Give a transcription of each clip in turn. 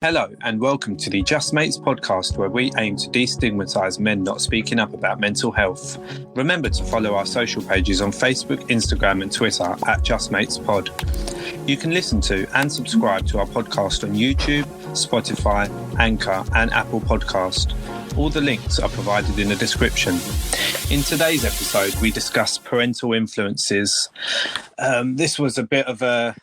Hello and welcome to the Just Mates podcast, where we aim to destigmatise men not speaking up about mental health. Remember to follow our social pages on Facebook, Instagram and Twitter at Just Mates Pod. You can listen to and subscribe to our podcast on YouTube, Spotify, Anchor and Apple Podcast. All the links are provided in the description. In today's episode, we discuss parental influences. This was a bit of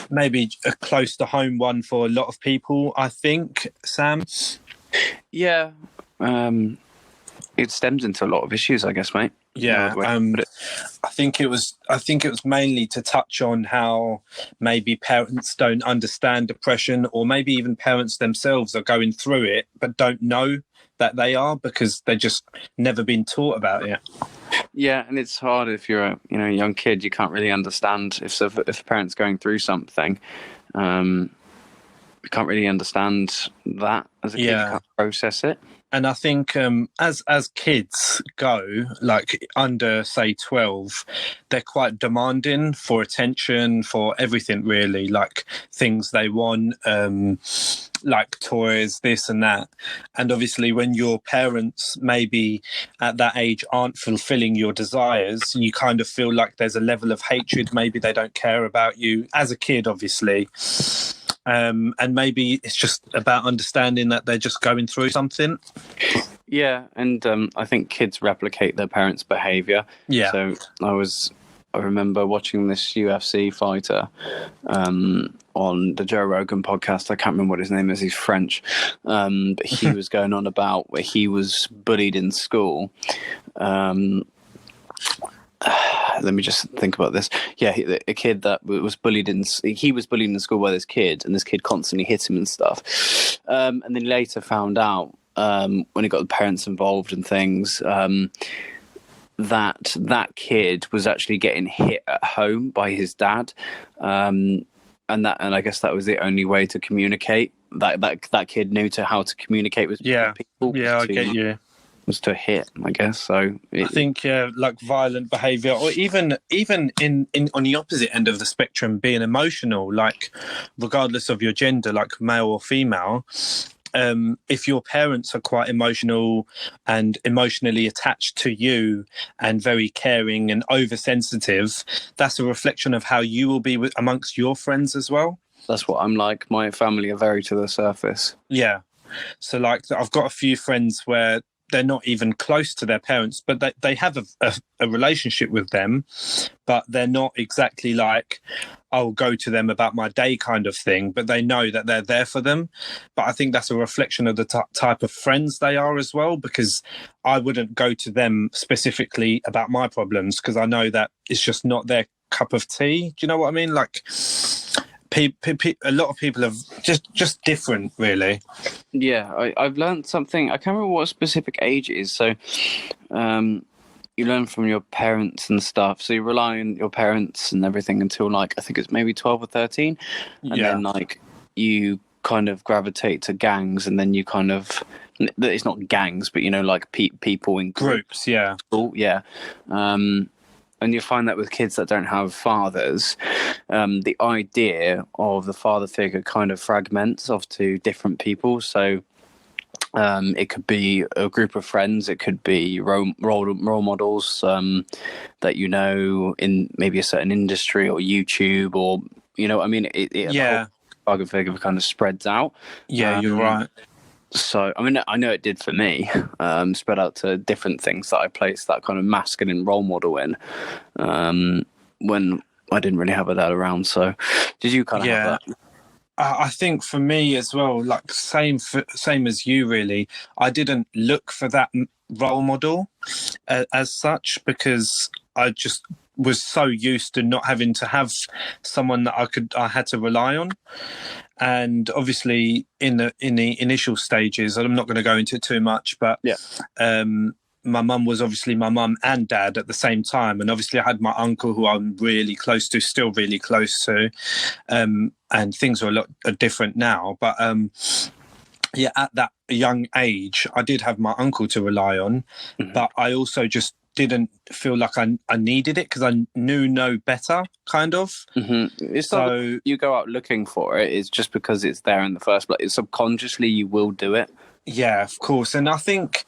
maybe a close to home one for a lot of people, I think, Sam. Yeah, it stems into a lot of issues, I guess, mate. Yeah, I think it was mainly to touch on how maybe parents don't understand depression, or maybe even parents themselves are going through it but don't know that they are because they've just never been taught about it. Yeah, and it's hard if you're a young kid. You can't really understand if a parent's going through something. You can't really understand that as a kid. You can't process it. And I think as kids go, like under, say, 12, they're quite demanding for attention, for everything, really, like things they want, like toys, this and that. And obviously when your parents maybe at that age aren't fulfilling your desires, you kind of feel like there's a level of hatred. Maybe they don't care about you as a kid, obviously. And maybe it's just about understanding that they're just going through something. Yeah, and I think kids replicate their parents' behaviour. Yeah. So I remember watching this UFC fighter on the Joe Rogan podcast. I can't remember what his name is. He's French. But he was going on about where he was bullied in school. Let me just think about this. Yeah, a kid that was bullied in school by this kid, and this kid constantly hit him and stuff. And then later found out when he got the parents involved and things, that kid was actually getting hit at home by his dad, and I guess that was the only way to communicate. That kid knew how to communicate with people. Yeah, I get you. Was to hit, I guess. So I think like violent behaviour, or even in on the opposite end of the spectrum, being emotional, like regardless of your gender, like male or female. If your parents are quite emotional and emotionally attached to you and very caring and oversensitive, that's a reflection of how you will be amongst your friends as well. That's what I'm like. My family are very to the surface. Yeah. So like I've got a few friends where they're not even close to their parents, but they have a relationship with them, but they're not exactly like, I'll go to them about my day kind of thing, but they know that they're there for them. But I think that's a reflection of the type of friends they are as well, because I wouldn't go to them specifically about my problems because I know that it's just not their cup of tea. Do you know what I mean? Like a lot of people are just different, really. Yeah, I've learned something. I can't remember what specific age it is. So you learn from your parents and stuff. So you rely on your parents and everything until like, I think it's maybe 12 or 13. And then like you kind of gravitate to gangs, and then you kind of, it's not gangs, but like people in groups. Yeah. Yeah. And you find that with kids that don't have fathers, the idea of the father figure kind of fragments off to different people. So it could be a group of friends, it could be role models that in maybe a certain industry or YouTube, or what I mean. The father figure kind of spreads out. Yeah, you're right. So, I mean, I know it did for me, spread out to different things that I placed that kind of masculine role model in when I didn't really have a dad around. So, did you kind of have that? I think for me as well, like same as you, really. I didn't look for that role model as such, because I just was so used to not having to have someone that I had to rely on. And obviously in the initial stages, I'm not going to go into it too much, but my mum was obviously my mum and dad at the same time. And obviously I had my uncle, who I'm really close to, still really close to. And things are a lot different now. But at that young age, I did have my uncle to rely on, but I also just didn't feel like I needed it because I knew no better, kind of. It's not that you go out looking for it. It's just because it's there in the first place. Subconsciously, you will do it. Yeah, of course. And I think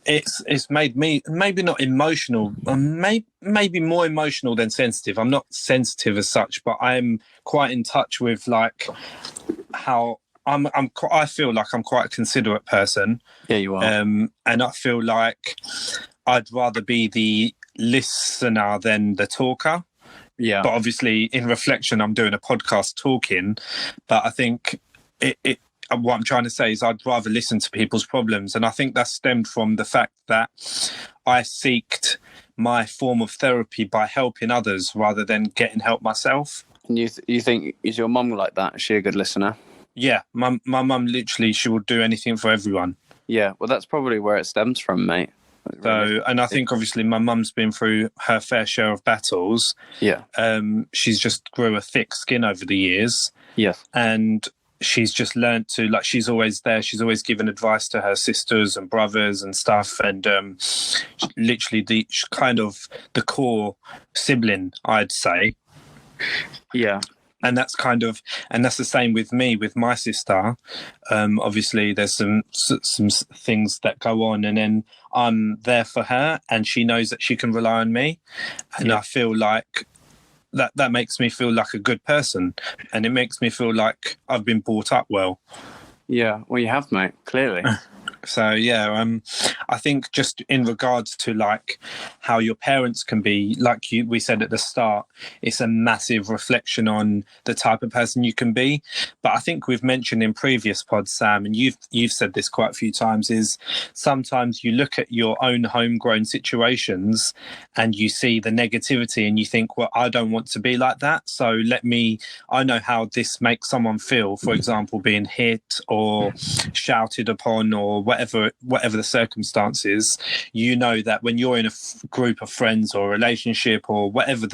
it's made me maybe not emotional, maybe more emotional than sensitive. I'm not sensitive as such, but I'm quite in touch with like how I feel like I'm quite a considerate person. Yeah, you are. And I feel like I'd rather be the listener than the talker. Yeah. But obviously, in reflection, I'm doing a podcast talking. But I think what I'm trying to say is I'd rather listen to people's problems. And I think that stemmed from the fact that I seeked my form of therapy by helping others rather than getting help myself. And you think, is your mum like that? Is she a good listener? Yeah, my mum literally, she will do anything for everyone. Yeah, well, that's probably where it stems from, mate. So, and I think obviously my mum's been through her fair share of battles. Yeah. She's just grew a thick skin over the years. Yes. And she's just learned to, like, she's always there. She's always given advice to her sisters and brothers and stuff. And literally the kind of the core sibling, I'd say. Yeah. And that's the same with me, with my sister. Obviously, there's some things that go on, and then I'm there for her, and she knows that she can rely on me. And I feel like that makes me feel like a good person, and it makes me feel like I've been brought up well. Yeah, well, you have, mate, clearly. So yeah, I think just in regards to like how your parents can be, like we said at the start, it's a massive reflection on the type of person you can be. But I think we've mentioned in previous pods, Sam, and you've said this quite a few times, is sometimes you look at your own homegrown situations and you see the negativity and you think, well, I don't want to be like that. So I know how this makes someone feel, for example, being hit or shouted upon or whatever the circumstances. You know that when you're in a group of friends or a relationship or whatever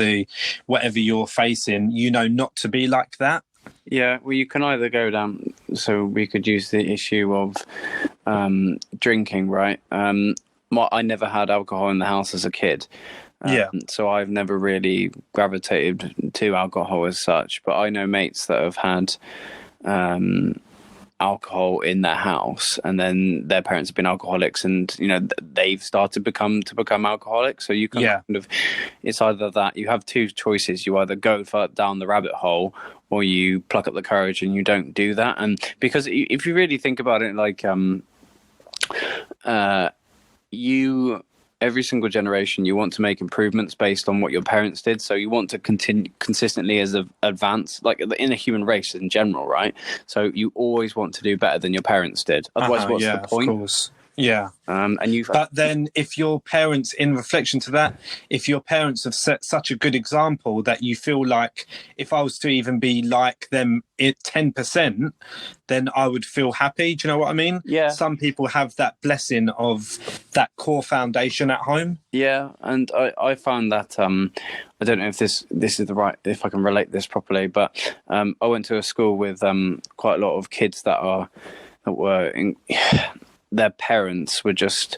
you're facing, you know not to be like that. Yeah, well, you can either go down, so we could use the issue of drinking, right? I never had alcohol in the house as a kid. So I've never really gravitated to alcohol as such, but I know mates that have had alcohol in their house, and then their parents have been alcoholics, and they've started to become alcoholics. So you can kind of, it's either that you have two choices: you either go down the rabbit hole, or you pluck up the courage and you don't do that. And because if you really think about it, like every single generation, you want to make improvements based on what your parents did. So you want to continue consistently advance, like in a human race in general, right? So you always want to do better than your parents did. Otherwise, what's the point? Of course. Yeah. But then if your parents, in reflection to that, if your parents have set such a good example that you feel like if I was to even be like them 10%, then I would feel happy. Do you know what I mean? Yeah. Some people have that blessing of that core foundation at home. Yeah. And I found that, I don't know if this is if I can relate this properly, but I went to a school with quite a lot of kids that were their parents were just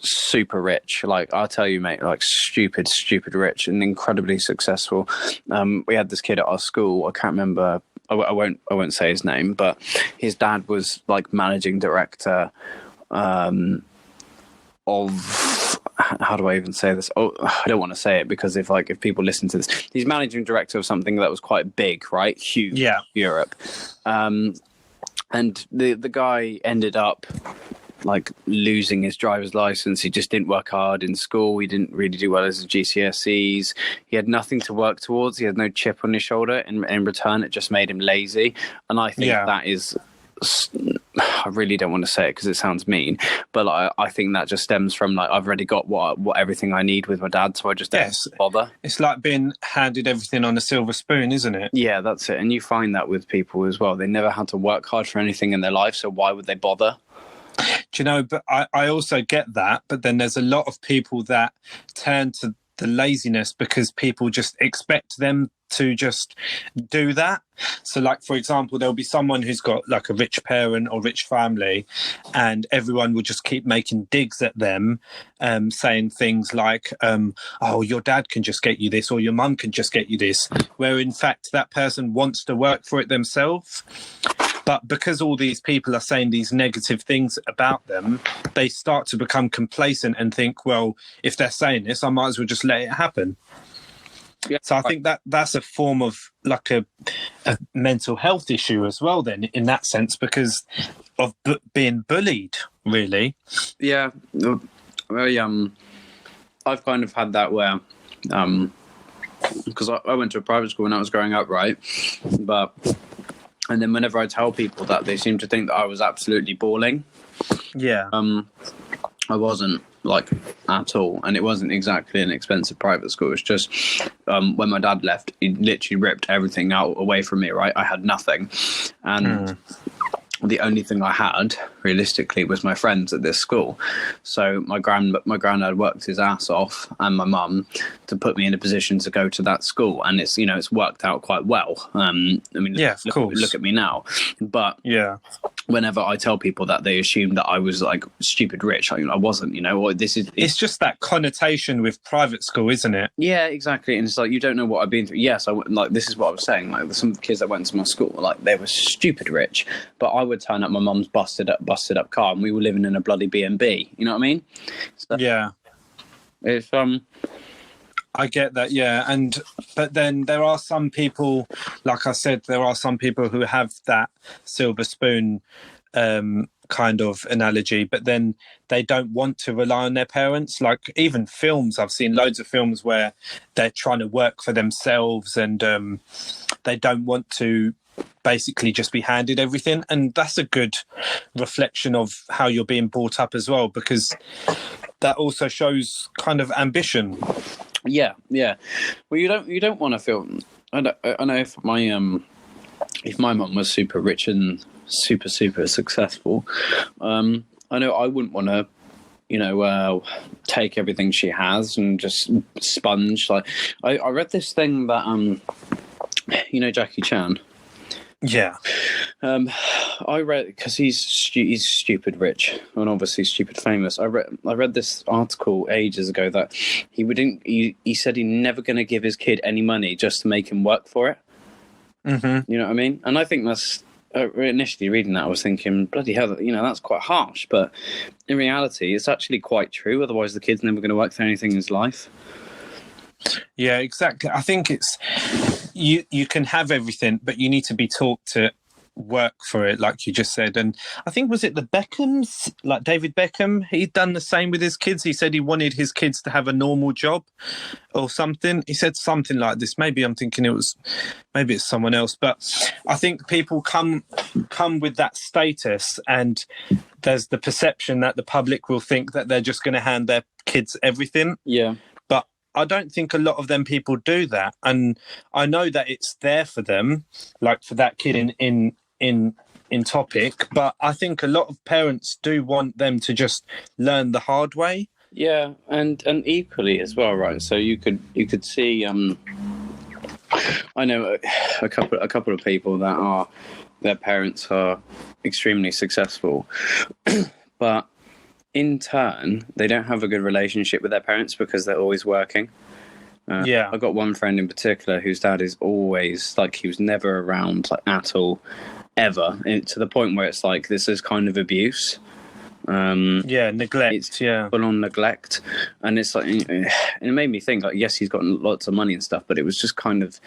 super rich. Like, I'll tell you, mate, like stupid rich and incredibly successful. We had this kid at our school. I can't remember. I won't say his name, but his dad was like managing director of, how do I even say this? Oh, I don't want to say it because if people listen to this, he's managing director of something that was quite big, right? Huge. Yeah. Europe. And the guy ended up like losing his driver's license. He just didn't work hard in school. He didn't really do well as his GCSEs. He had nothing to work towards. He had no chip on his shoulder. In return, it just made him lazy. And I think that is, I really don't want to say it because it sounds mean, but I think that just stems from like I've already got what everything I need with my dad, so I just don't bother. It's like being handed everything on a silver spoon, isn't it? Yeah, that's it. And you find that with people as well. They never had to work hard for anything in their life, so why would they bother? Do you know, but I also get that, but then there's a lot of people that turn to the laziness because people just expect them to just do that. So like, for example, there'll be someone who's got like a rich parent or rich family, and everyone will just keep making digs at them, saying things like, oh, your dad can just get you this, or your mum can just get you this, where in fact that person wants to work for it themselves. But because all these people are saying these negative things about them, they start to become complacent and think, well, if they're saying this, I might as well just let it happen. Yeah. So I think that's a form of like a mental health issue as well then, in that sense, because of being bullied, really. Yeah. I've kind of had that where, because I went to a private school when I was growing up, right? And then whenever I tell people that, they seem to think that I was absolutely balling. Yeah. I wasn't, like, at all. And it wasn't exactly an expensive private school. It's just when my dad left, he literally ripped everything away from me, right? I had nothing. And the only thing I had, realistically, was my friends at this school. So my granddad worked his ass off, and my mum, to put me in a position to go to that school. And it's, it's worked out quite well. I mean, yeah, of course. Look at me now. But yeah, whenever I tell people that, they assume that I was like stupid rich. I wasn't, or it's just that connotation with private school, isn't it? Yeah, exactly. And it's like, you don't know what I've been through. Yes, this is what I was saying. Like, some of the kids that went to my school, like, they were stupid rich, but I would turn up my mum's busted up car, and we were living in a bloody B&B. You know what I mean? So, yeah. It's I get that, yeah. But then there are some people, like I said, there are some people who have that silver spoon kind of analogy, but then they don't want to rely on their parents. Like, even films, I've seen loads of films where they're trying to work for themselves, and they don't want to basically just be handed everything. And that's a good reflection of how you're being brought up as well, because that also shows kind of ambition. Yeah. Well, you don't want to feel. I know if my mum was super rich and super successful, I know I wouldn't want to, take everything she has and just sponge. Like, I read this thing that Jackie Chan. Yeah. I read, because he's stupid rich and obviously stupid famous. I read this article ages ago that he said he's never going to give his kid any money just to make him work for it. Mm-hmm. You know what I mean? And I think that's, initially reading that, I was thinking, bloody hell, that's quite harsh. But in reality, it's actually quite true. Otherwise, the kid's never going to work for anything in his life. Yeah, exactly. I think it's you can have everything, but you need to be taught to work for it, like you just said. And I think, was it the Beckhams, like David Beckham, he'd done the same with his kids. He said he wanted his kids to have a normal job or something. He said something like this. Maybe I'm thinking maybe it's someone else, but I think people come with that status, and there's the perception that the public will think that they're just going to hand their kids everything. Yeah. I don't think a lot of them people do that. And I know that it's there for them, like for that kid in topic, but I think a lot of parents do want them to just learn the hard way. Yeah, and equally as well, right? So you could see I know a couple of people that their parents are extremely successful, but in turn, they don't have a good relationship with their parents because they're always working. Yeah. I've got one friend in particular whose dad is always, like, he was never around, like, at all, ever, to the point where it's like, this is kind of abuse. Neglect. It's yeah, full on neglect. And it's like, it made me think, like, yes, he's got lots of money and stuff, but it was just kind of,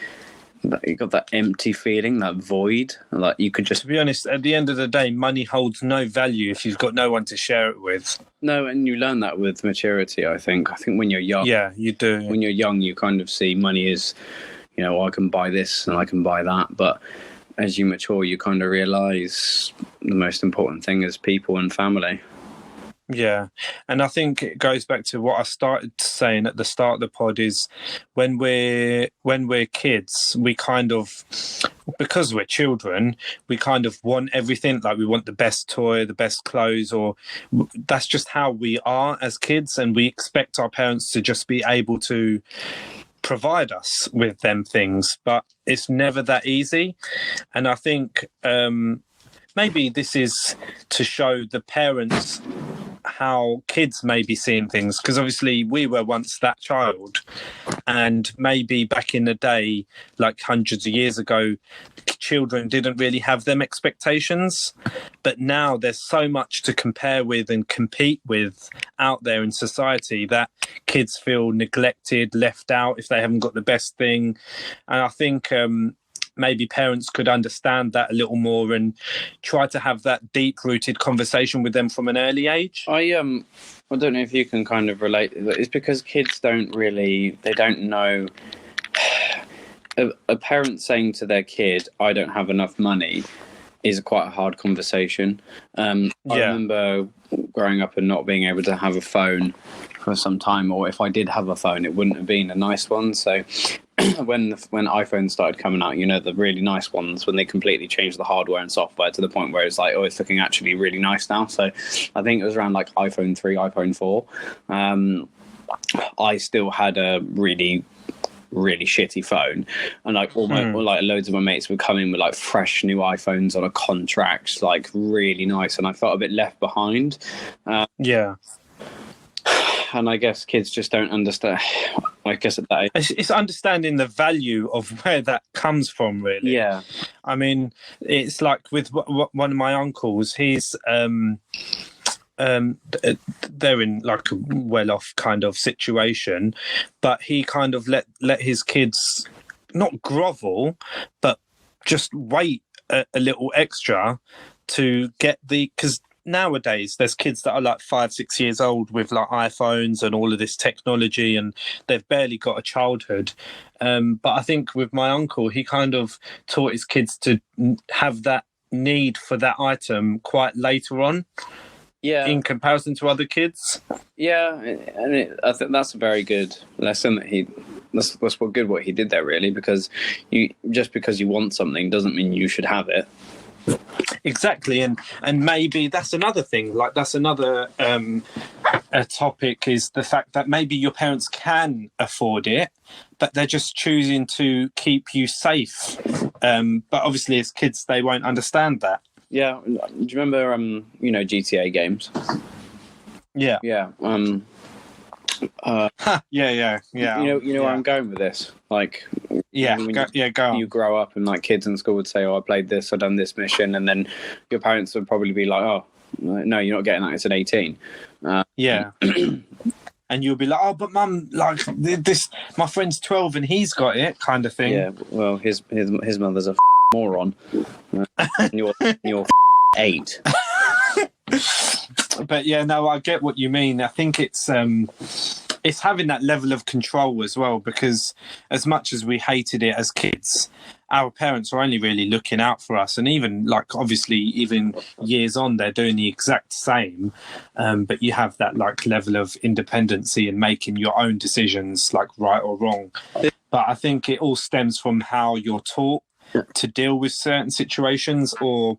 you got that empty feeling, that void. Like, you could just, to be honest, at the end of the day, money holds no value if you've got no one to share it with. No, and you learn that with maturity, I think. I think when you're young, yeah, you do. When you're young, you kind of see money as, I can buy this and I can buy that. But as you mature, you kind of realize the most important thing is people and family. Yeah, and I think it goes back to what I started saying at the start of the pod, is when we're kids, we kind of because we're children, we kind of want everything. Like we want the best toy, the best clothes, or that's just how we are as kids, and we expect our parents to just be able to provide us with them things, but it's never that easy. And I think maybe this is to show the parents how kids may be seeing things, because obviously we were once that child, and maybe back in the day, like hundreds of years ago, children didn't really have them expectations, but now there's so much to compare with and compete with out there in society that kids feel neglected, left out if they haven't got the best thing. And I think maybe parents could understand that a little more and try to have that deep-rooted conversation with them from an early age. I don't know if you can kind of relate. It's because kids don't know. A parent saying to their kid, "I don't have enough money," is quite a hard conversation. I remember growing up and not being able to have a phone for some time, or if I did have a phone, it wouldn't have been a nice one. So when iPhones started coming out, the really nice ones, when they completely changed the hardware and software to the point where it's like, oh, it's looking actually really nice now. So I think it was around like iPhone 3, iPhone 4. I still had a really shitty phone, and like like loads of my mates would come in with like fresh new iPhones on a contract, like really nice, and I felt a bit left behind. And I guess kids just don't understand. I guess at that age, it's understanding the value of where that comes from, really. Yeah. I mean, it's like with one of my uncles. He's they're in like a well-off kind of situation, but he kind of let his kids not grovel, but just wait a little extra to get because nowadays there's kids that are like 5-6 years old with like iPhones and all of this technology, and they've barely got a childhood. But I think with my uncle, he kind of taught his kids to have that need for that item quite later on. Yeah, in comparison to other kids. Yeah, and I think that's a very good lesson that's good what he did there, really, because just because you want something doesn't mean you should have it. Exactly, and maybe that's another thing. Like that's another a topic, is the fact that maybe your parents can afford it, but they're just choosing to keep you safe. But obviously, as kids, they won't understand that. Yeah, do you remember GTA games? Yeah. Yeah. Yeah. You know where I'm going with this. Like, go on. You grow up and like kids in school would say, "Oh, I played this, I done this mission," and then your parents would probably be like, "Oh, no, you're not getting that. It's an 18." Yeah. And you'll be like, "Oh, but mum, like this, my friend's 12 and he's got it," kind of thing. Yeah. Well, his mother's a moron. And you're 8. But yeah, no, I get what you mean. I think it's having that level of control as well, because as much as we hated it as kids, our parents are only really looking out for us, and even like obviously even years on they're doing the exact same, but you have that like level of independency and making your own decisions, like right or wrong. But I think it all stems from how you're taught to deal with certain situations, or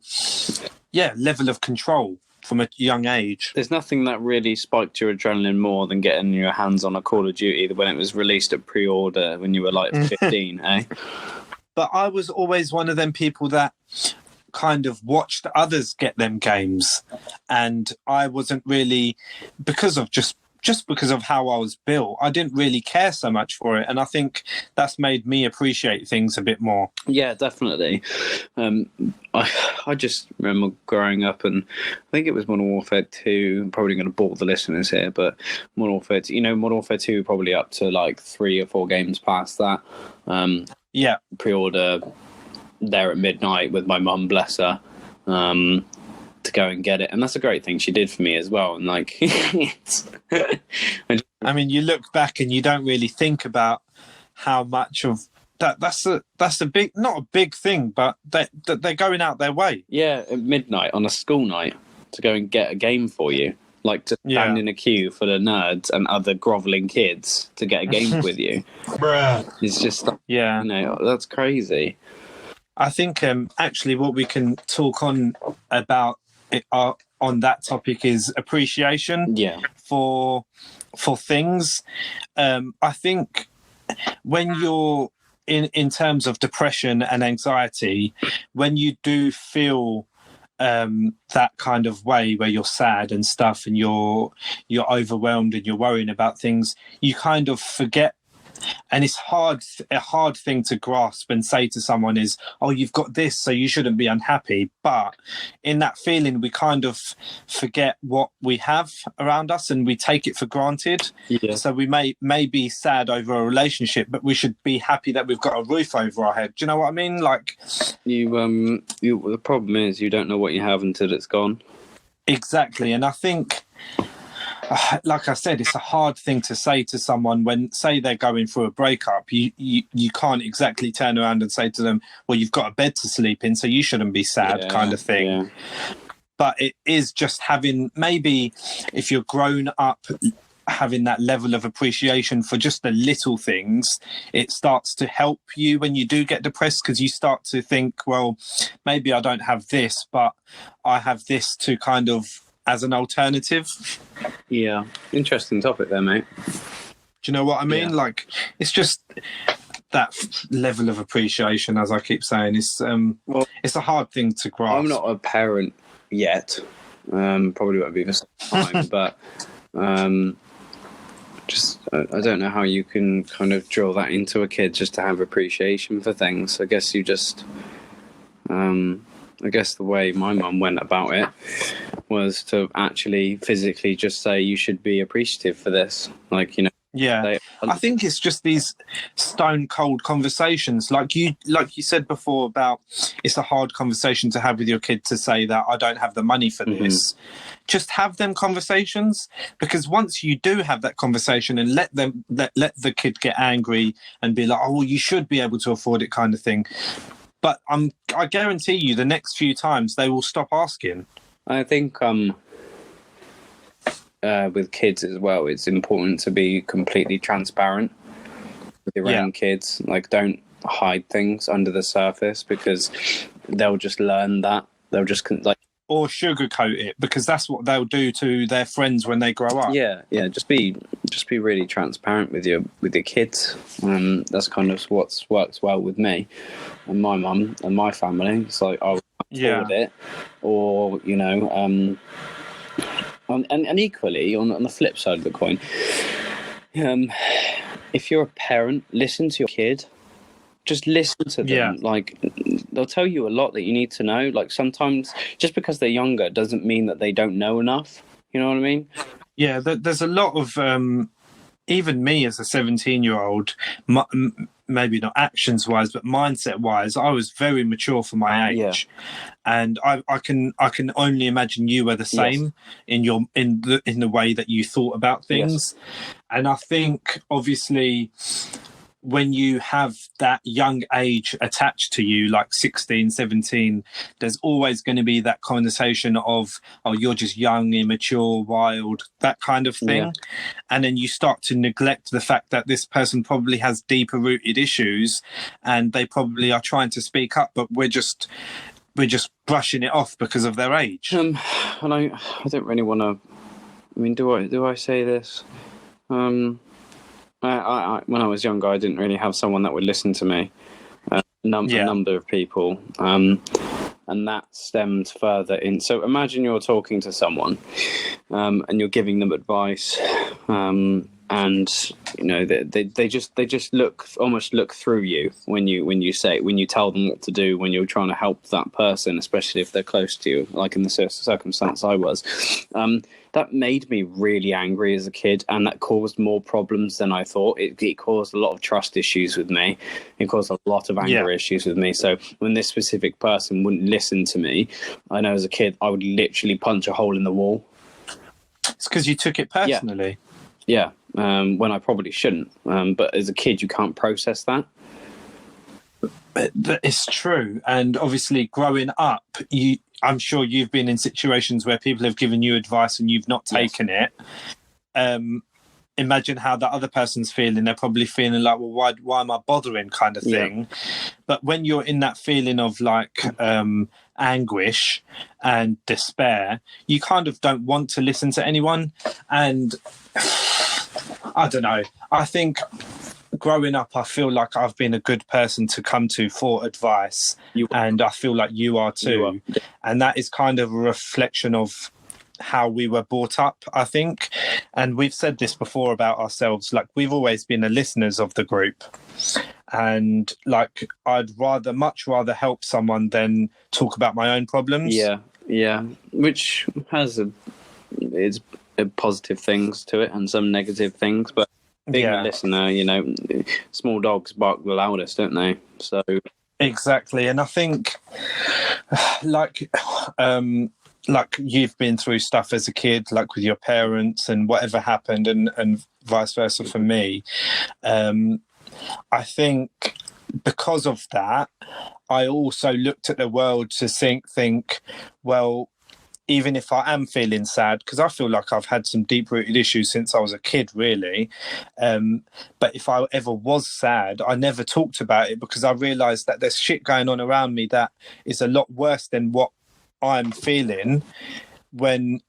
level of control from a young age. There's nothing that really spiked your adrenaline more than getting your hands on a Call of Duty when it was released at pre-order when you were like 15, eh? But I was always one of them people that kind of watched others get them games, and I wasn't really, because of just because of how I was built, I didn't really care so much for it, and I think that's made me appreciate things a bit more. Yeah, definitely. I just remember growing up, and I think it was Modern Warfare 2. I'm probably going to bore the listeners here, but Modern Warfare 2, Modern Warfare 2 probably up to like 3 or 4 games past that. Pre-order there at midnight with my mum, bless her. To go and get it, and that's a great thing she did for me as well. And like, I mean, you look back and you don't really think about how much of that. That's a big, not a big thing, but they're going out their way. Yeah, at midnight on a school night to go and get a game for you, like to stand in a queue for the nerds and other groveling kids to get a game with you. Bruh. It's just that's crazy. I think actually what we can talk on about on that topic is appreciation Yeah. for things. I think when you're in terms of depression and anxiety, when you do feel that kind of way where you're sad and stuff and you're overwhelmed and you're worrying about things, you kind of forget. And it's a hard thing to grasp and say to someone is, oh, you've got this, so you shouldn't be unhappy. But in that feeling, we kind of forget what we have around us and we take it for granted. Yeah. So we may be sad over a relationship, but we should be happy that we've got a roof over our head. Do you know what I mean? Like, the problem is you don't know what you have until it's gone. Exactly. And I think, like I said, it's a hard thing to say to someone when, say, they're going through a breakup. You can't exactly turn around and say to them, well, you've got a bed to sleep in, so you shouldn't be sad, kind of thing. Yeah. But it is just having, maybe if you're grown up, having that level of appreciation for just the little things, it starts to help you when you do get depressed, because you start to think, well, maybe I don't have this, but I have this to kind of as an alternative. Yeah. Interesting topic there, mate. Do you know what I mean? Yeah. Like, it's just that level of appreciation, as I keep saying, it's a hard thing to grasp. I'm not a parent yet. Probably won't be for some time, but just I don't know how you can kind of drill that into a kid just to have appreciation for things. I guess you just I guess the way my mum went about it was to actually physically just say you should be appreciative for this, like, you know. Yeah, I think it's just these stone cold conversations, like you said before, about it's a hard conversation to have with your kid to say that I don't have the money for this. Just have them conversations, because once you do have that conversation and let the kid get angry and be like, oh, well, you should be able to afford it, kind of thing. But I guarantee you, the next few times they will stop asking. I think with kids as well, it's important to be completely transparent with your own kids. Like, don't hide things under the surface, because they'll just learn that. They'll just or sugarcoat it, because that's what they'll do to their friends when they grow up. Yeah. Just be really transparent with your kids. That's kind of what works well with me and my mum and my family. It's like, I'll afford it, or, you know. And equally, on the flip side of the coin, if you're a parent, listen to your kid. Just listen to them. Yeah. Like, they'll tell you a lot that you need to know. Like, sometimes just because they're younger doesn't mean that they don't know enough. You know what I mean? Yeah, there's a lot of, even me as a 17-year-old, maybe not actions-wise, but mindset-wise, I was very mature for my age. Yeah. And I can only imagine you were the same in the way that you thought about things. Yes. And I think, obviously, when you have that young age attached to you, like 16, 17, there's always going to be that conversation of, oh, you're just young, immature, wild, that kind of thing. Yeah. And then you start to neglect the fact that this person probably has deeper rooted issues and they probably are trying to speak up, but we're just brushing it off because of their age. And I don't really want to, I mean, do I say this? I when I was younger, I didn't really have someone that would listen to me. A number of people, and that stemmed further in. So imagine you're talking to someone, and you're giving them advice, and you know they just look through you when you tell them what to do, when you're trying to help that person, especially if they're close to you, like in the circumstance I was. That made me really angry as a kid, and that caused more problems than I thought. It caused a lot of trust issues with me. It caused a lot of anger issues with me. So when this specific person wouldn't listen to me, I know as a kid, I would literally punch a hole in the wall. It's because you took it personally. Yeah, when I probably shouldn't. But as a kid, you can't process that. It's true. And obviously, growing up, I'm sure you've been in situations where people have given you advice and you've not taken it. imagine how the other person's feeling. They're probably feeling like, well, why am I bothering, kind of thing. But when you're in that feeling of like anguish and despair, you kind of don't want to listen to anyone. And I don't know, I think growing up, I feel like I've been a good person to come to for advice, and I feel like you are too. You are. And that is kind of a reflection of how we were brought up, I think. And we've said this before about ourselves, like we've always been the listeners of the group, and like I'd much rather help someone than talk about my own problems. Yeah, which has it's positive things to it and some negative things, but being a listener, you know, small dogs bark the loudest, don't they? So exactly. And I think like you've been through stuff as a kid, like with your parents and whatever happened, and vice versa for me. I think because of that, I also looked at the world to think, well, even if I am feeling sad, because I feel like I've had some deep-rooted issues since I was a kid, really. But if I ever was sad, I never talked about it because I realised that there's shit going on around me that is a lot worse than what I'm feeling, when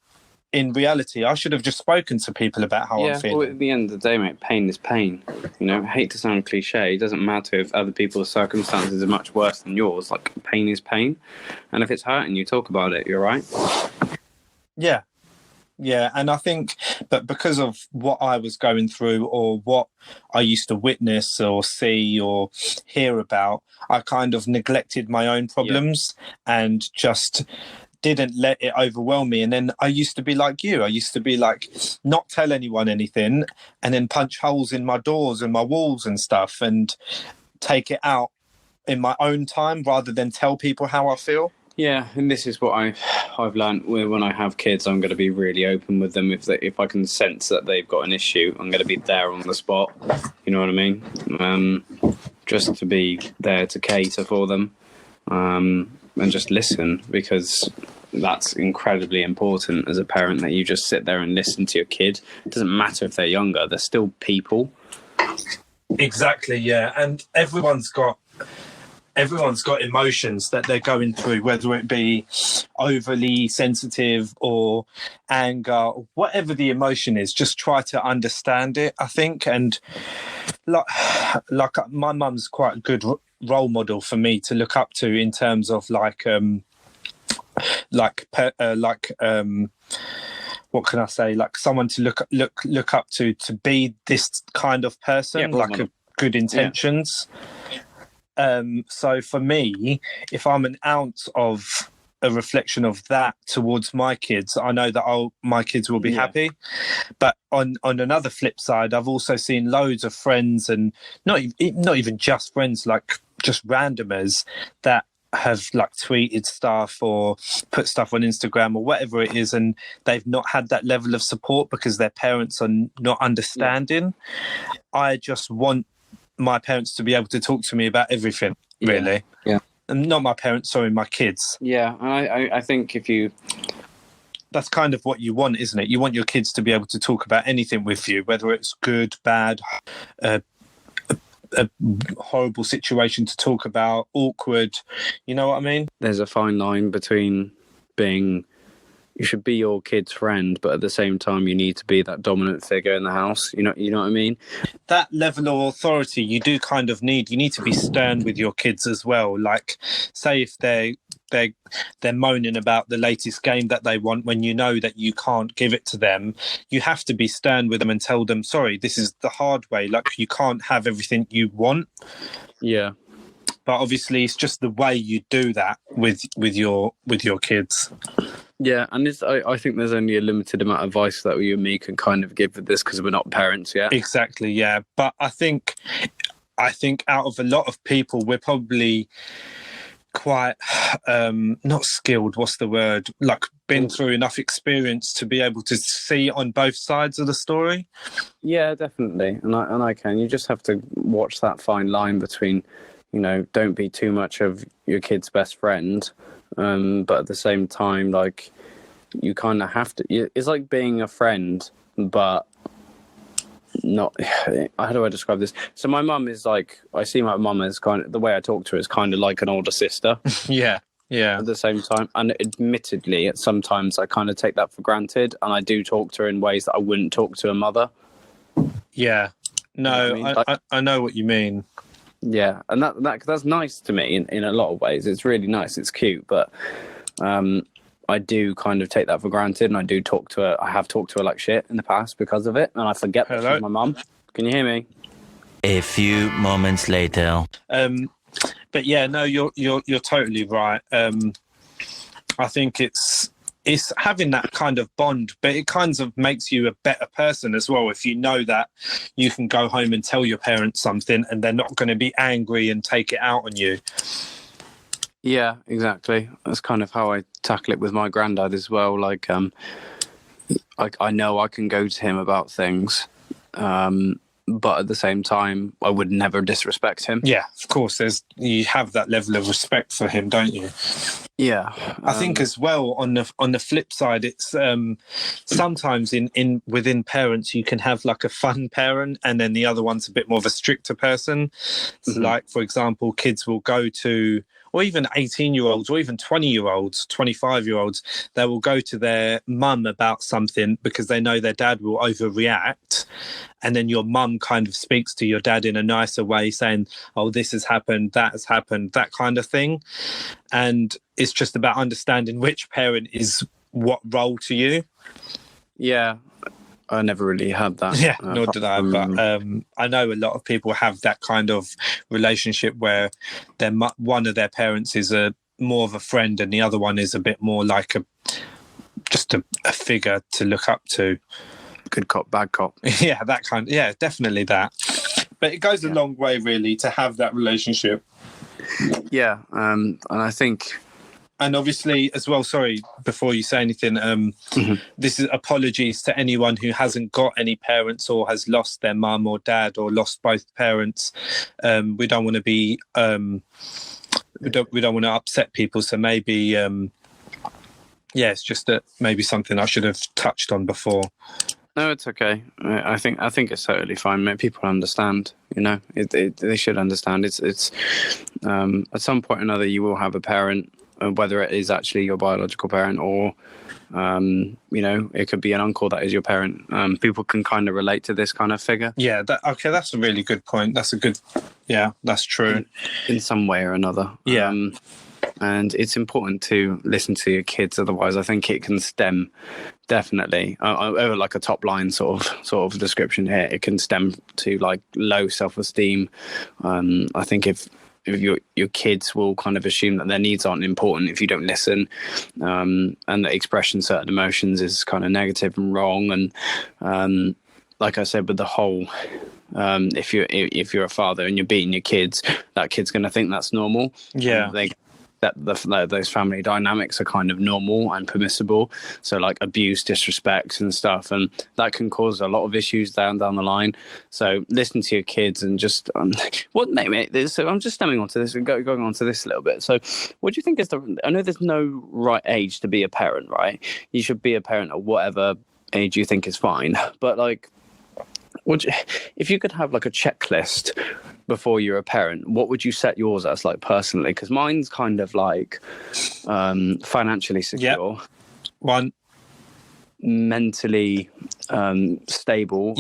in reality I should have just spoken to people about how I'm feeling. Well, at the end of the day, mate, pain is pain. You know, I hate to sound cliche, it doesn't matter if other people's circumstances are much worse than yours. Like, pain is pain, and if it's hurting you, talk about it. You're right. Yeah, and I think that because of what I was going through or what I used to witness or see or hear about, I kind of neglected my own problems and just didn't let it overwhelm me. And then I used to be like you. I used to be like, not tell anyone anything and then punch holes in my doors and my walls and stuff and take it out in my own time rather than tell people how I feel. Yeah, and this is what I've learned. When I have kids, I'm going to be really open with them. If I can sense that they've got an issue, I'm going to be there on the spot. You know what I mean? Just to be there to cater for them, and just listen, because that's incredibly important as a parent, that you just sit there and listen to your kid. It doesn't matter if they're younger; they're still people. Exactly. Yeah, and everyone's got emotions that they're going through, whether it be overly sensitive or anger, or whatever the emotion is. Just try to understand it, I think. And like my mum's quite a good role model for me to look up to in terms of what can I say? Like someone to look up to be this kind of person, like a good intentions. So for me, if I'm an ounce of a reflection of that towards my kids, I know that my kids will be happy. But on another flip side, I've also seen loads of friends, and not even just friends, like just randomers that have like tweeted stuff or put stuff on Instagram or whatever it is, and they've not had that level of support because their parents are not understanding. I just want my parents to be able to talk to me about everything, really. Yeah. And not my parents, sorry, my kids. Yeah, I think that's kind of what you want, isn't it? You want your kids to be able to talk about anything with you, whether it's good, bad, a horrible situation to talk about, awkward. You know what I mean? There's a fine line between you should be your kid's friend, but at the same time, you need to be that dominant figure in the house. You know what I mean? That level of authority you do kind of need. You need to be stern with your kids as well. Like, say if they're moaning about the latest game that they want, when you know that you can't give it to them, you have to be stern with them and tell them, sorry, this is the hard way. Like, you can't have everything you want. Yeah. But obviously, it's just the way you do that with your kids. Yeah, and I think there's only a limited amount of advice that you and me can kind of give with this because we're not parents yet. Exactly, yeah. But I think out of a lot of people, we're probably quite not skilled. What's the word? Like, been through enough experience to be able to see on both sides of the story. Yeah, definitely. And I can. You just have to watch that fine line between, don't be too much of your kid's best friend. But at the same time, like, you kind of have to. It's like being a friend, but not how do I describe this? So my mum is like, I see my mum as kind of, the way I talk to her is kind of like an older sister. Yeah. At the same time, and admittedly at sometimes I kind of take that for granted, and I do talk to her in ways that I wouldn't talk to a mother. Yeah. No, You know what I mean? I know what you mean. Yeah, and that's nice to me in a lot of ways. It's really nice, it's cute, but I do kind of take that for granted, and I do talk to her. I have talked to her like shit in the past because of it, and I forget that she's my mum. Can you hear me? A few moments later. But yeah, no, you're totally right. I think it's having that kind of bond, but it kind of makes you a better person as well if you know that you can go home and tell your parents something and they're not going to be angry and take it out on you. Yeah, exactly. That's kind of how I tackle it with my granddad as well. Like, I know I can go to him about things, but at the same time, I would never disrespect him. Yeah, of course. You have that level of respect for him, don't you? Yeah, I think as well on the flip side, it's sometimes in within parents you can have like a fun parent, and then the other one's a bit more of a stricter person. So like, for example, kids will go to, or even 18-year-olds, or even 20-year-olds, 25-year-olds, they will go to their mum about something because they know their dad will overreact. And then your mum kind of speaks to your dad in a nicer way, saying, oh, this has happened, that kind of thing. And it's just about understanding which parent is what role to you. Yeah. I never really had that. Yeah, nor did I. But I know a lot of people have that kind of relationship where one of their parents is more of a friend and the other one is a bit more like just a figure to look up to. Good cop, bad cop. Yeah, that kind. Yeah, definitely that. But it goes a long way, really, to have that relationship. Yeah, and I think. And obviously, as well, sorry, before you say anything, this is apologies to anyone who hasn't got any parents or has lost their mum or dad or lost both parents. We don't want to be, we don't want to upset people. So maybe, it's just maybe something I should have touched on before. No, it's okay. I think it's totally fine. People understand. You know, they should understand. It's at some point or another you will have a parent. Whether it is actually your biological parent or, it could be an uncle that is your parent. People can kind of relate to this kind of figure. Yeah, that's a really good point. That's true. In some way or another. Yeah. And it's important to listen to your kids. Otherwise, I think it can stem, definitely, over like a top line sort of description here, it can stem to like low self-esteem. I think if your kids will kind of assume that their needs aren't important if you don't listen, and that expressing certain emotions is kind of negative and wrong. And like I said, with the whole, if you're a father and you're beating your kids, that kid's going to think that's normal. Yeah. Those family dynamics are kind of normal and permissible. So like abuse, disrespect and stuff, and that can cause a lot of issues down the line. So listen to your kids and just so I'm just stemming onto this and going on to this a little bit. So what do you think is I know there's no right age to be a parent, right? You should be a parent at whatever age you think is fine, but like, if you could have like a checklist before you're a parent, what would you set yours as, like personally? Because mine's kind of like financially secure, one, mentally stable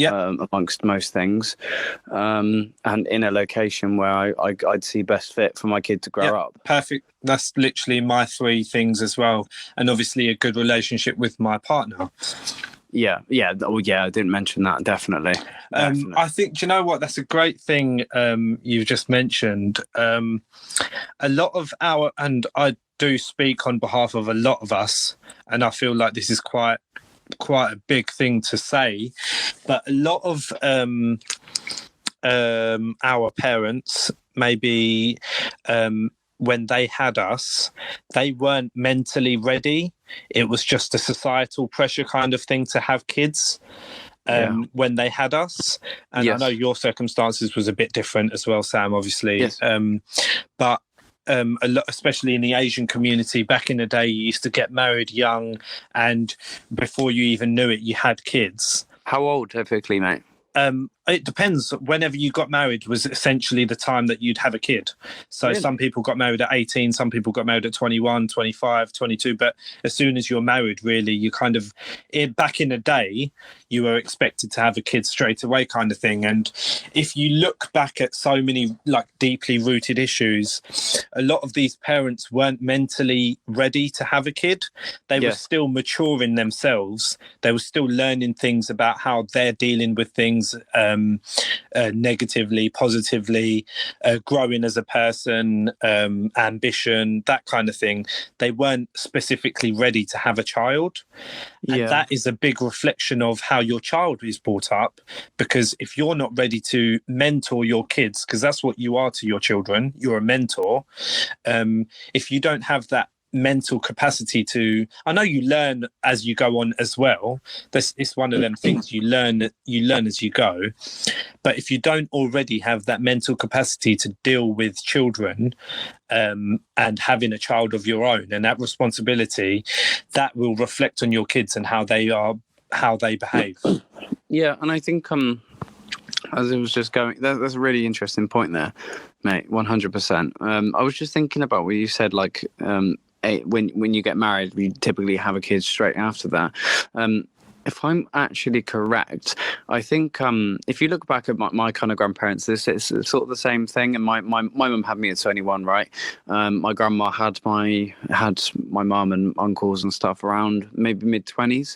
amongst most things, and in a location where I'd see best fit for my kid to grow up. Perfect. That's literally my three things as well, and obviously a good relationship with my partner. Yeah. Oh, yeah. I didn't mention that. Definitely. I think, do you know what? That's a great thing you've just mentioned. A lot of and I do speak on behalf of a lot of us, and I feel like this is quite a big thing to say, but a lot of our parents maybe when they had us, they weren't mentally ready. It was just a societal pressure kind of thing to have kids when they had us. And yes. I know your circumstances was a bit different as well, Sam, obviously. Yes. But a lot, especially in the Asian community, back in the day, you used to get married young, and before you even knew it, you had kids. How old typically, mate? It depends. Whenever you got married was essentially the time that you'd have a kid. So Really? some people got married at 18, some people got married at 21, 25, 22. But as soon as you're married, really, you kind of, back in the day, you were expected to have a kid straight away kind of thing. And if you look back at so many like deeply rooted issues, a lot of these parents weren't mentally ready to have a kid. They were still maturing themselves. They were still learning things about how they're dealing with things negatively, positively, growing as a person, ambition, that kind of thing. They weren't specifically ready to have a child. And that is a big reflection of how your child is brought up, because if you're not ready to mentor your kids, because that's what you are to your children, you're a mentor. If you don't have that mental capacity to, I know you learn as you go on as well, it's one of them things you learn as you go, but if you don't already have that mental capacity to deal with children, and having a child of your own and that responsibility, that will reflect on your kids and how they behave. And I think as it was just going, that's a really interesting point there, mate. 100%. I was just thinking about what you said, like when you get married, you typically have a kid straight after that. If I'm actually correct, I think if you look back at my kind of grandparents, it's sort of the same thing. And my mum had me at 21, right? My grandma had my mum and uncles and stuff around maybe mid-20s.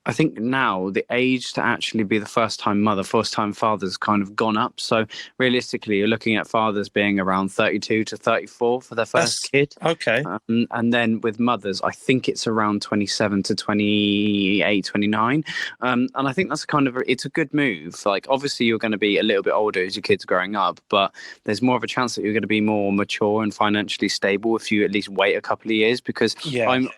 I think now the age to actually be the first-time mother, first-time father's kind of gone up. So realistically, you're looking at fathers being around 32 to 34 for their first kid. Okay. And then with mothers, I think it's around 27 to 28, 29. And I think that's it's a good move. Like, obviously, you're going to be a little bit older as your kid's growing up, but there's more of a chance that you're going to be more mature and financially stable if you at least wait a couple of years. Because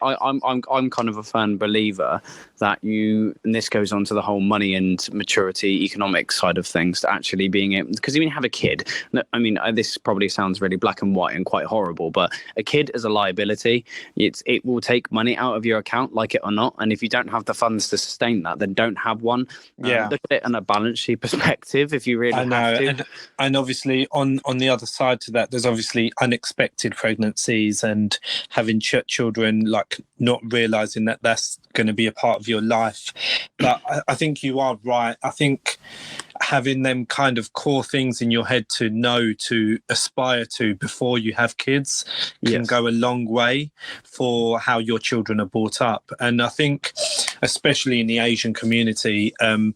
I'm kind of a firm believer that and this goes on to the whole money and maturity economic side of things, to actually being able, because when you have a kid, I mean, this probably sounds really black and white and quite horrible, but a kid is a liability. It will take money out of your account, like it or not, and if you don't have the funds to sustain that, then don't have one. Look at it in a balance sheet perspective if you really have to. And obviously on the other side to that, there's obviously unexpected pregnancies and having children, like not realizing that that's going to be a part of your life. But I think you are right. I think having them kind of core things in your head to know, to aspire to before you have kids can go a long way for how your children are brought up. And I think especially in the Asian community, a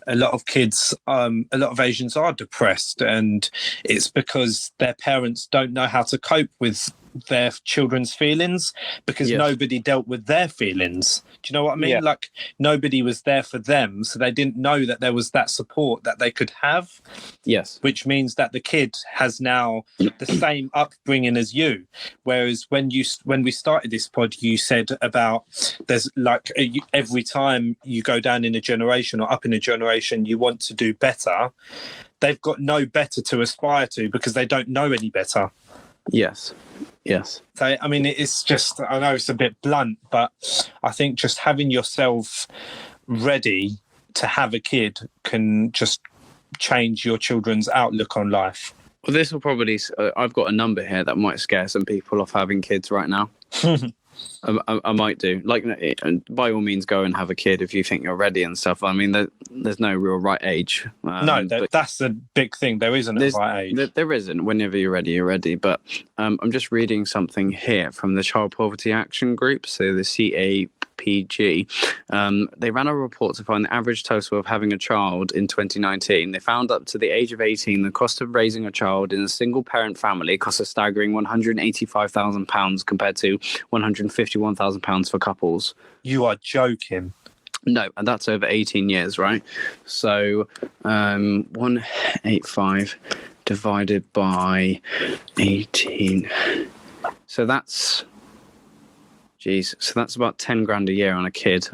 lot of kids, a lot of Asians are depressed, and it's because their parents don't know how to cope with their children's feelings, because nobody dealt with their feelings. Do you know what I mean? Like, nobody was there for them, so they didn't know that there was that support that they could have. Which means that the kid has now the same upbringing as you. Whereas when we started this pod, you said about there's like every time you go down in a generation or up in a generation, you want to do better. They've got no better to aspire to because they don't know any better. Yes. So, I mean, it's just, I know it's a bit blunt, but I think just having yourself ready to have a kid can just change your children's outlook on life. Well, this will probably, I've got a number here that might scare some people off having kids right now. I might do. Like, by all means, go and have a kid if you think you're ready and stuff. I mean, there's no real right age. That's a big thing. There isn't a right age. There isn't. Whenever you're ready, you're ready. But I'm just reading something here from the Child Poverty Action Group, so the CPAG. They ran a report to find the average total of having a child in 2019. They found up to the age of 18, the cost of raising a child in a single-parent family costs a staggering £185,000 compared to £151,000 for couples. You are joking. No, and that's over 18 years, right? So 185 divided by 18. So that's about 10 grand a year on a kid.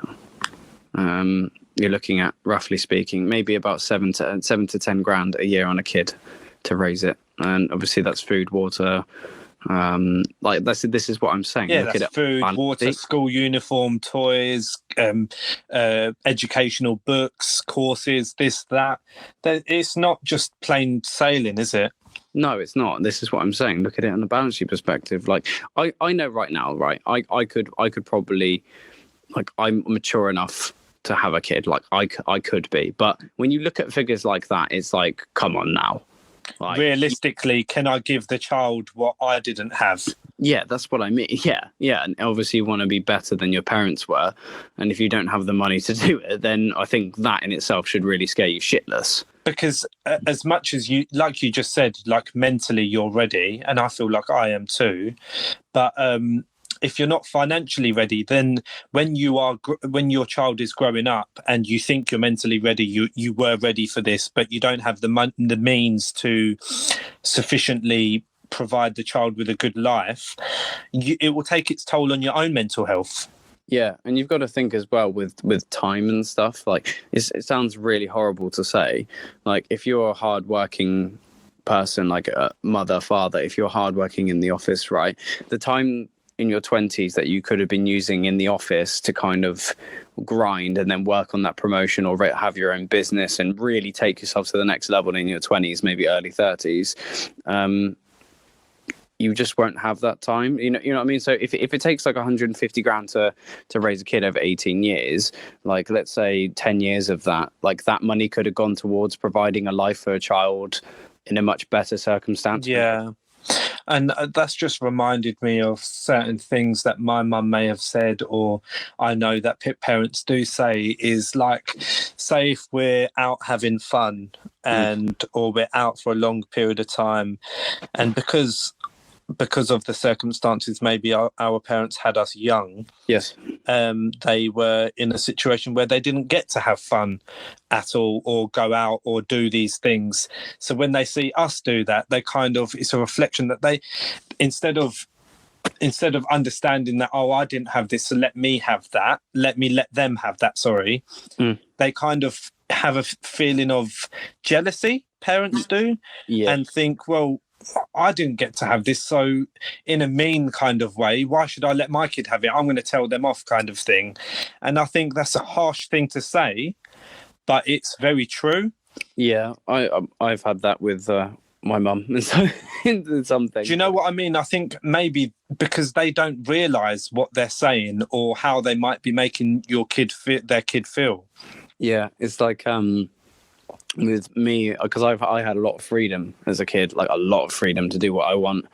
You're looking at, roughly speaking, maybe about 7 to 10 grand a year on a kid to raise it. And obviously that's food, water. This is what I'm saying. Yeah, that's food, water, school uniform, toys, educational books, courses, this, that. It's not just plain sailing, is it? No, it's not. This is what I'm saying. Look at it on the balance sheet perspective. Like, I know right now, right? I could probably, like, I'm mature enough to have a kid. Like, I could be. But when you look at figures like that, it's like, come on now. Like, realistically, can I give the child what I didn't have? Yeah, that's what I mean. Yeah. And obviously you want to be better than your parents were. And if you don't have the money to do it, then I think that in itself should really scare you shitless. Because as much as you, like you just said, like mentally you're ready, and I feel like I am too, but if you're not financially ready, then when your child is growing up and you think you're mentally ready, you were ready for this, but you don't have the means to sufficiently provide the child with a good life, it will take its toll on your own mental health. Yeah, and you've got to think as well with time and stuff. Like, it sounds really horrible to say. Like, if you're a hardworking person, like a mother, father, if you're hardworking in the office, right, the time in your 20s that you could have been using in the office to kind of grind and then work on that promotion or have your own business and really take yourself to the next level in your 20s, maybe early 30s, you just won't have that time. You know what I mean? So if it takes like 150 grand to raise a kid over 18 years, like, let's say 10 years of that, like, that money could have gone towards providing a life for a child in a much better circumstance. Yeah. And that's just reminded me of certain things that my mum may have said, or I know that parents do say, is like, say if we're out having fun or we're out for a long period of time, and because of the circumstances, maybe our parents had us young. Yes. They were in a situation where they didn't get to have fun at all, or go out or do these things. So when they see us do that, they kind of, it's a reflection that they, instead of understanding that, oh, I didn't have this, so let me have that, let them have that, sorry. They kind of have a feeling of jealousy, parents do, and think, well, I didn't get to have this, so in a mean kind of way, why should I let my kid have it? I'm going to tell them off, kind of thing. And I think that's a harsh thing to say, but it's very true. Yeah, I've had that with my mum in some things. Do you know what I mean? I think maybe because they don't realise what they're saying or how they might be making their kid feel. Yeah, it's like with me, because I had a lot of freedom as a kid, like a lot of freedom to do what I want.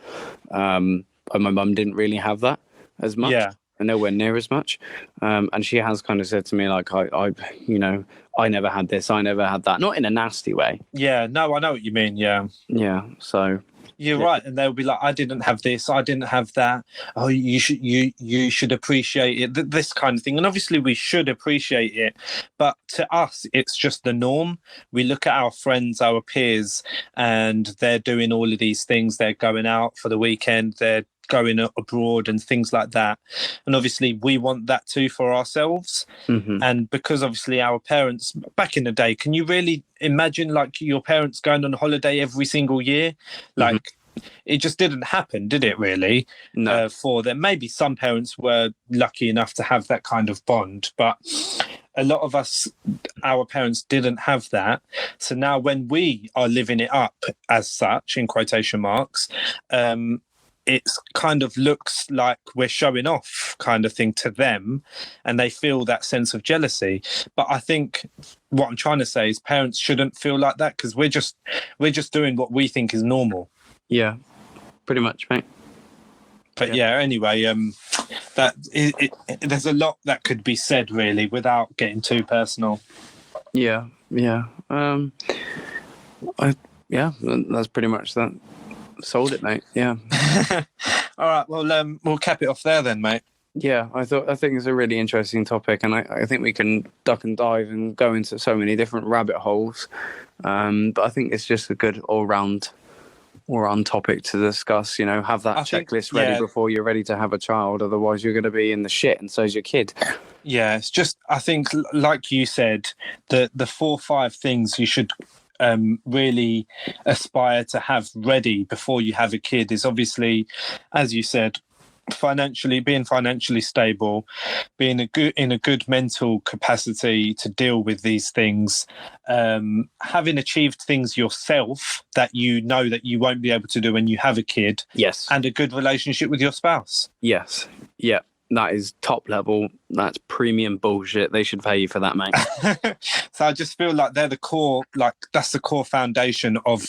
And my mum didn't really have that as much. Yeah. Nowhere near as much. And she has kind of said to me, like, I never had this, I never had that. Not in a nasty way. Yeah, no, I know what you mean, yeah. Yeah, so... You're right, and they'll be like, I didn't have this, I didn't have that. Oh, you should appreciate it, this kind of thing. And obviously we should appreciate it, but to us, it's just the norm. We look at our friends, our peers, and they're doing all of these things. They're going out for the weekend, they're going abroad and things like that. And obviously we want that too for ourselves. Mm-hmm. And because obviously our parents, back in the day, can you really imagine like your parents going on holiday every single year? Like, it just didn't happen, did it really? No. For them. Maybe some parents were lucky enough to have that kind of bond, but a lot of us, our parents didn't have that. So now when we are living it up as such, in quotation marks, it's kind of looks like we're showing off kind of thing to them, and they feel that sense of jealousy. But I think what I'm trying to say is parents shouldn't feel like that, because we're just doing what we think is normal. Yeah, pretty much, mate. But yeah, anyway, that there's a lot that could be said really without getting too personal. Yeah. That's pretty much that. Sold it, mate. Yeah. All right. Well, we'll cap it off there then, mate. Yeah, I think it's a really interesting topic, and I think we can duck and dive and go into so many different rabbit holes. But I think it's just a good all-round topic to discuss. You know, have that checklist ready before you're ready to have a child. Otherwise, you're going to be in the shit, and so's your kid. Yeah, it's just, I think, like you said, the 4 or 5 things you should really aspire to have ready before you have a kid is obviously, as you said, being financially stable, being in a good mental capacity to deal with these things, having achieved things yourself that you know that you won't be able to do when you have a kid, Yes. and a good relationship with your spouse. Yes. Yeah. That is top level. That's premium bullshit. They should pay you for that, mate. So I just feel like they're the core, like that's the core foundation of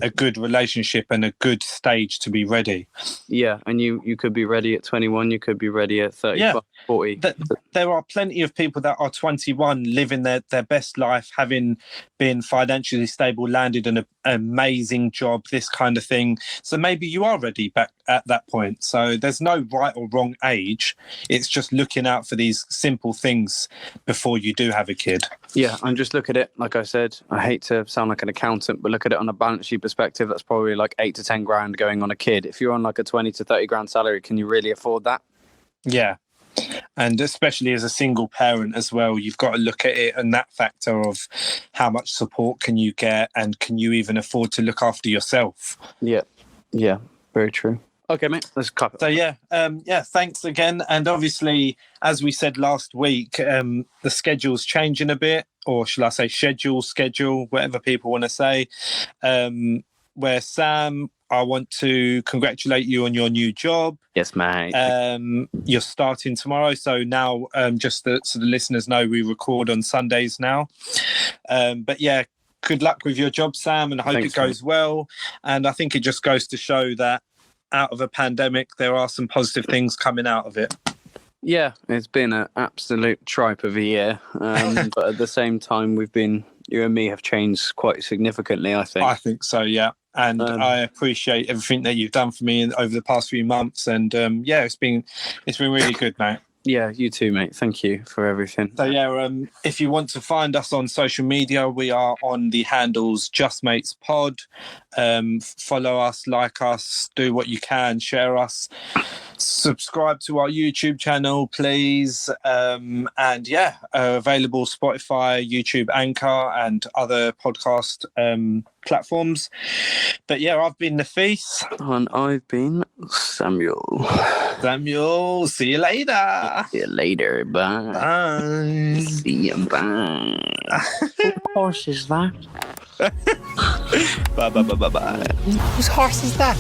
a good relationship and a good stage to be ready. Yeah, and you could be ready at 21, you could be ready at 35, 40. There are plenty of people that are 21 living their best life, having been financially stable, landed an amazing job, this kind of thing. So maybe you are ready back at that point. So there's no right or wrong age. It's just looking out for these simple things before you do have a kid. Yeah, and just look at it, like I said, I hate to sound like an accountant, but look at it on a balance sheet perspective, that's probably like 8 to 10 grand going on a kid. If you're on like a 20 to 30 grand salary, can you really afford that? Yeah. And especially as a single parent as well, you've got to look at it and that factor of how much support can you get and can you even afford to look after yourself? Yeah, very true. Okay, mate, let's cut it. So, thanks again. And obviously, as we said last week, the schedule's changing a bit, or shall I say schedule, whatever people want to say. Where Sam, I want to congratulate you on your new job. Yes, mate. You're starting tomorrow. So now, so the listeners know, we record on Sundays now. But yeah, good luck with your job, Sam, and I hope it goes well. And I think it just goes to show that out of a pandemic, there are some positive things coming out of it. Yeah, it's been an absolute tripe of a year. But at the same time, you and me have changed quite significantly, I think. I think so, yeah. And I appreciate everything that you've done for me over the past few months. And it's been really good, mate. Yeah, you too, mate. Thank you for everything. So if you want to find us on social media, we are on the handles Just Mates Pod. Follow us, like us, do what you can, share us. Subscribe to our YouTube channel, please. Available Spotify, YouTube, Anchor, and other podcast platforms. But I've been Nafees. And I've been Samuel. See you later. See you later. Bye. Bye. See you. Bye. Whose horse is that? Bye. Whose horse is that?